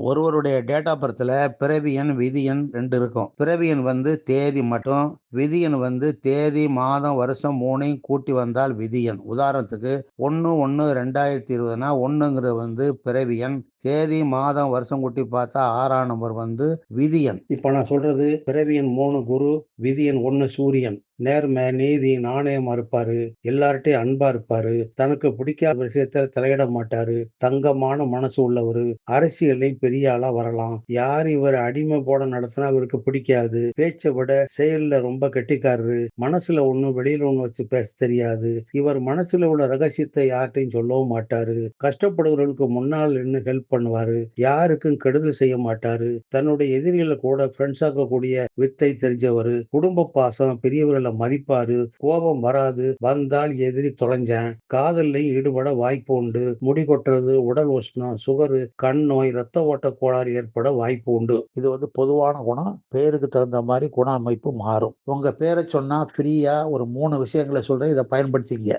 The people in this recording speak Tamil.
ஒருவருடைய டேட் ஆஃப் பர்த்ல பிறவி எண், விதி எண் 2 இருக்கும். பிறவி எண் தேதி மட்டும், விதி எண் தேதி, மாதம், வருஷம் 3யும் கூட்டி வந்தால் விதி எண். உதாரணத்துக்கு 1/1/2020னா 1ங்கிறது பிறவி எண். தேதி, மாதம், வருஷம் கூட்டி பார்த்தா 6ஆம் நம்பர் விதி எண். இப்ப நான் சொல்றது பிறவி எண் 3 குரு, விதி எண் 1 சூரியன். நேர்மை, நீதி, நாணயமா இருப்பாரு. எல்லார்ட்டையும் அன்பா இருப்பாரு. தனக்கு பிடிக்காத விஷயத்துல தலையிட மாட்டாரு. தங்கமான மனசு உள்ளவரு. அரசியல்ல பெரிய ஆளா வரலாம். யார் இவர் அடிமை போட நடத்தினா இவருக்கு பிடிக்காது. பேச்சை விட செயல்ல ரொம்ப கெட்டிக்காரரு. மனசுல ஒண்ணு வெளியில ஒண்ணு வச்சு பேச தெரியாது. இவர் மனசுல உள்ள ரகசியத்தை யார்ட்டையும் சொல்லவும் மாட்டாரு. கஷ்டப்படுறவர்களுக்கு முன்னால் நின்னு ஹெல்ப் பண்ணுவாரு. யாருக்கும் கெடுதல் செய்ய மாட்டாரு. தன்னுடைய எதிரிகளை கூட ஃப்ரெண்ட்ஸ் ஆக்கக்கூடிய வித்தை தெரிஞ்சவரு. குடும்ப பாசம், பெரியவர்களை மதிப்பாரு. கோபம் வராது. வந்தால் எதிரி தொலைஞ்சேன். காதல்லையும் ஈடுபட வாய்ப்பு உண்டு. முடி கொட்டுறது, உடல் உஷ்ணம், சுகரு, கண் நோய், ரத்த ஓட்ட கோளாறு ஏற்பட வாய்ப்பு உண்டு. இது பொதுவான குணம். பேருக்கு தகுந்த மாதிரி குண அமைப்பு மாறும். உங்க பேரை சொன்னா ஃப்ரீயா ஒரு 3 விஷயங்களை சொல்றேன். இதை பயன்படுத்திங்க.